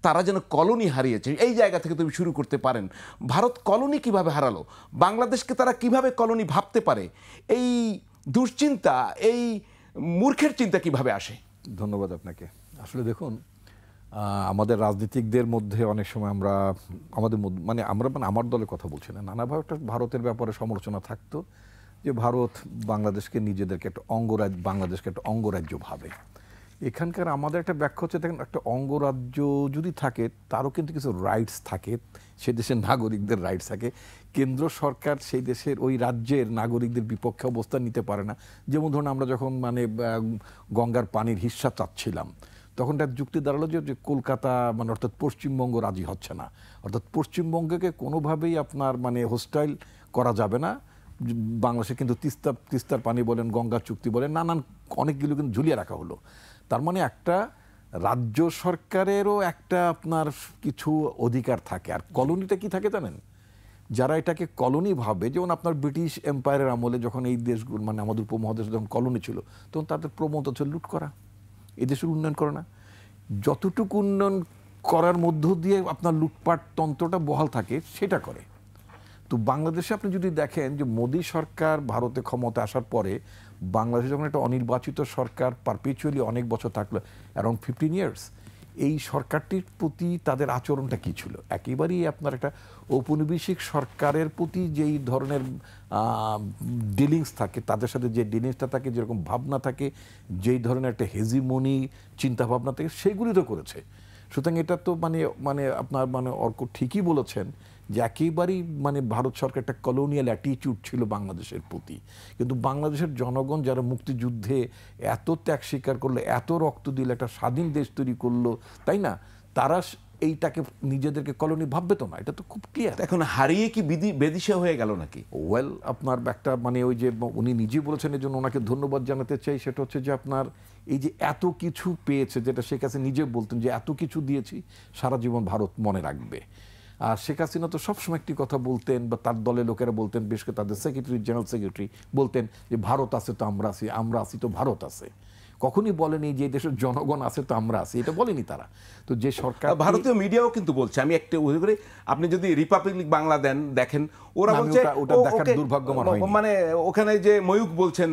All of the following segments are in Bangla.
তারা যেন কলোনি হারিয়েছে, এই জায়গা থেকে তুমি শুরু করতে পারেন। ভারত কলোনি কিভাবে হারালো, বাংলাদেশকে তারা কিভাবে কলোনি ভাবতে পারে, এই দুশ্চিন্তা, এই মূর্খের চিন্তা কিভাবে আসে? ধন্যবাদ আপনাকে। আসলে দেখুন, আমাদের রাজনীতিকদের মধ্যে অনেক সময় আমরা আমাদের মানে আমার দলের কথা বলছি না, নানাভাবে একটা ভারতের ব্যাপারে সমালোচনা থাকতো যে ভারত বাংলাদেশকে নিজেদেরকে একটা বাংলাদেশকে একটা অঙ্গরাজ্য ভাবে। এখানকার আমাদের একটা ব্যাখ্যা হচ্ছে, দেখেন, একটা অঙ্গরাজ্য যদি থাকে তারও কিন্তু কিছু রাইটস থাকে, সে দেশের নাগরিকদের রাইটস থাকে। কেন্দ্র সরকার সেই দেশের ওই রাজ্যের নাগরিকদের বিপক্ষে অবস্থান নিতে পারে না। যেমন ধরুন, আমরা যখন মানে গঙ্গার পানির হিস্সা চাচ্ছিলাম, তখন একটা যুক্তি দাঁড়ালো যে কলকাতা মানে অর্থাৎ পশ্চিমবঙ্গ রাজি হচ্ছে না, অর্থাৎ পশ্চিমবঙ্গকে কোনোভাবেই আপনার মানে হোস্টাইল করা যাবে না। বাংলাদেশে কিন্তু তিস্তার পানি বলেন, গঙ্গা চুক্তি বলেন, নানান অনেকগুলো কিন্তু ঝুলিয়ে রাখা হলো। তার মানে একটা রাজ্য সরকারেরও একটা আপনার কিছু অধিকার থাকে। আর কলোনিটা কি থাকে জানেন? যারা এটাকে কলোনি ভাবে, যেমন আপনার ব্রিটিশ এম্পায়ারের আমলে যখন এই দেশগুলো মানে আমাদের উপমহাদেশে যখন কলোনি ছিল, তখন তাদের প্রবণতা ছিল লুট করা, এই দেশের উন্নয়ন করে না। যতটুকু উন্নয়ন করার মধ্য দিয়ে আপনার লুটপাট তন্ত্রটা বহাল থাকে সেটা করে। তো বাংলাদেশে আপনি যদি দেখেন যে মোদী সরকার ভারতে ক্ষমতা আসার পরে বাংলাদেশে যখন একটা অনির্বাচিত সরকার পারপিচুয়ালি অনেক বছর থাকলো, অ্যারাউন্ড 15 ইয়ার্স, এই সরকারটির প্রতি তাদের আচরণটা কী ছিল? একেবারেই আপনার একটা ঔপনিবেশিক সরকারের প্রতি যেই ধরনের ডিলিংস থাকে, তাদের সাথে যে ডিলিংসটা থাকে, যেরকম ভাবনা থাকে, যেই ধরনের একটা হেজিমনি চিন্তাভাবনা থাকে, সেগুলি তো করেছে। সুতরাং এটা তো মানে মানে আপনার মানে অর্ক ঠিকই বলেছেন যে একেবারেই মানে ভারত সরকার একটা কলোনিয়াল অ্যাটিটিউড ছিল বাংলাদেশের প্রতি। কিন্তু বাংলাদেশের জনগণ যারা মুক্তিযুদ্ধে এত ত্যাগ স্বীকার করলো, এত রক্ত দিল, একটা স্বাধীন দেশ তৈরি করলো, তাই না, তারা এইটাকে নিজেদেরকে কলোনি ভাববে তো না, এটা তো খুব ক্লিয়ার। এখন হারিয়ে কি বেদিশা হয়ে গেল নাকি? ওয়েল, আপনার একটা মানে ওই যে উনি নিজে বলেছেন, এই জন্য ওনাকে ধন্যবাদ জানাতে চাই। সেটা হচ্ছে যে আপনার এই যে এত কিছু পেয়েছে, যেটা শেখ হাসিনা নিজে বলতেন যে এত কিছু দিয়েছি, সারা জীবন ভারত মনে রাখবে। আর শেখ হাসিনা তো সবসময় একটি কথা বলতেন, বা তার দলের লোকেরা বলতেন, বিশেষ করে তাদের সেক্রেটারি, জেনারেল সেক্রেটারি বলতেন যে ভারত আছে তো আমরা আছি, আমরা আছি তো ভারত আছে। কখনই বলেনি যে দেশের জনগণ আছে তো আমরা আছি, এটা বলেনি তারা। তো যে সরকার, ভারতীয় মিডিয়াও কিন্তু বলছে, আমি একটা উদাহরণ করি, আপনি যদি রিপাবলিক বাংলা দেখেন, ওরা বলছে ওটা দেখার দুর্ভাগ্য আমার হয়নি। মানে ওখানে যে ময়ূক বলছেন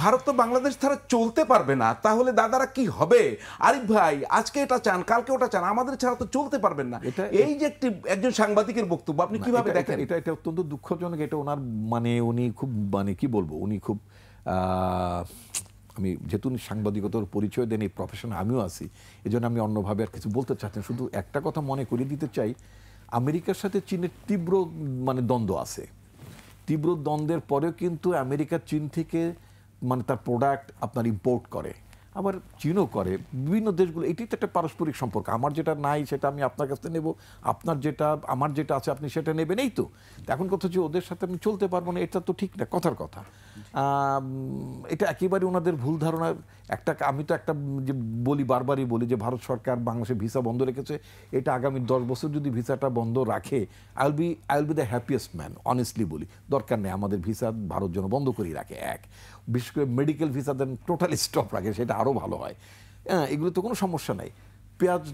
ভারত তো বাংলাদেশ ছাড়া চলতে পারবে না, তাহলে দাদারা কি হবে? আরিফ ভাই আজকে এটা চান, কালকে ওটা চান, আমাদের ছাড়া তো চলতে পারবেন না। এই যে একজন সাংবাদিকের বক্তব্য, আপনি কিভাবে দেখেন? এটা অত্যন্ত দুঃখজনক। এটা ওনার মানে উনি খুব মানে কি বলবো, উনি খুব আমি যেহেতু সাংবাদিকতার পরিচয় দেন, এই প্রফেশনে আমিও আছি, এই জন্য আমি অন্যভাবে আর কিছু বলতে চাচ্ছি। শুধু একটা কথা মনে করিয়ে দিতে চাই, আমেরিকার সাথে চীনের তীব্র মানে দ্বন্দ্ব আছে। তীব্র দ্বন্দ্বের পরেও কিন্তু আমেরিকা চীন থেকে মানে তার প্রোডাক্ট আপনার ইম্পোর্ট করে, আবার চীনও করে, বিভিন্ন দেশগুলো। এটি তো একটা পারস্পরিক সম্পর্ক। আমার যেটা নাই সেটা আমি আপনার কাছ থেকে নেব, আপনার যেটা আমার যেটা আছে আপনি সেটা নেবেন, এই তো। এখন কথা হচ্ছে ওদের সাথে আমি চলতে পারবো না, এটা তো ঠিক না, কথার কথা। এটা একেবারে ওনাদের ভুল ধারণা। আমি তো একটা যে বলি, বারবারই বলি যে ভারত সরকার বাংলাদেশে ভিসা বন্ধ রেখেছে, এটা আগামী 10 বছর যদি ভিসাটা বন্ধ রাখে, I will be the happiest man, honestly বলি। দরকার নেই আমাদের ভিসা ভারত যেন বন্ধ করে রাখে, এক। বিশেষ করে মেডিকেল ভিসা দেন টোটালি স্টপ রাখে, সেটা আরও ভালো হয়। হ্যাঁ, এগুলো তো কোনো সমস্যা নাই। পেঁয়াজ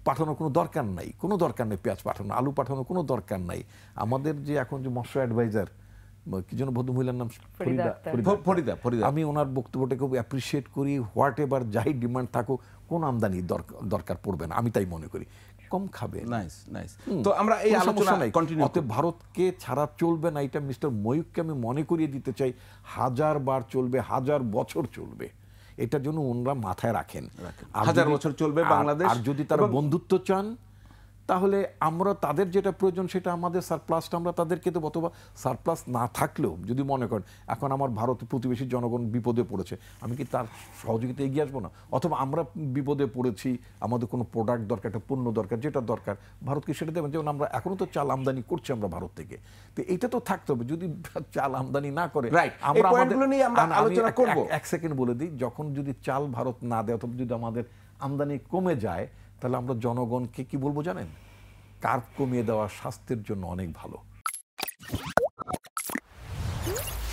পাঠানোর কোনো দরকার নাই, কোনো দরকার নেই পেঁয়াজ পাঠানো, আলু পাঠানোর কোনো দরকার নাই। আমাদের যে এখন যে মৎস্য অ্যাডভাইজার, কি যেন ভদ্রমহিলার নাম, ফরিদা, আমি ওনার বক্তব্যটা খুব অ্যাপ্রিসিয়েট করি। হোয়াট এভার যাই ডিমান্ড থাকুক, কোন আমদানি দরকার পড়বে না, আমি তাই মনে করি। কম খাবে। তো আমরা এই আলোচনা কন্টিনিউ। ভারতকে ছাড়া চলবে না, এটা মিস্টার ময়ূককে আমি মনে করিয়ে দিতে চাই। 1000 বার চলবে, 1000 বছর চলবে, এটার জন্য ওনারা মাথায় রাখেন। 1000 বছর চলবে বাংলাদেশ। আর যদি তারা বন্ধুত্ব চান, তাহলে আমরা তাদের যেটা প্রয়োজন সেটা আমাদের সারপ্লাসটা আমরা তাদেরকে দেবো। অথবা সারপ্লাস না থাকলেও যদি মনে করেন এখন আমার ভারত প্রতিবেশী জনগণ বিপদে পড়েছে, আমি কি তার সহযোগিতা এগিয়ে আসবো না? অথবা আমরা বিপদে পড়েছি, আমাদের কোনো প্রোডাক্ট দরকার, একটা পণ্য দরকার, যেটা দরকার ভারতকে সেটা দেবেন। যেমন আমরা এখনও তো চাল আমদানি করছি আমরা ভারত থেকে, তো এইটা তো থাকতে হবে। যদি চাল আমদানি না করে, আমরা আলোচনা করব। এক সেকেন্ড বলে দিই, যখন যদি চাল ভারত না দেয় অথবা যদি আমাদের আমদানি কমে যায়, তাহলে আমরা জনগণকে কি বলবো জানেন? কার্ব কমিয়ে দেওয়া স্বাস্থ্যের জন্য অনেক ভালো।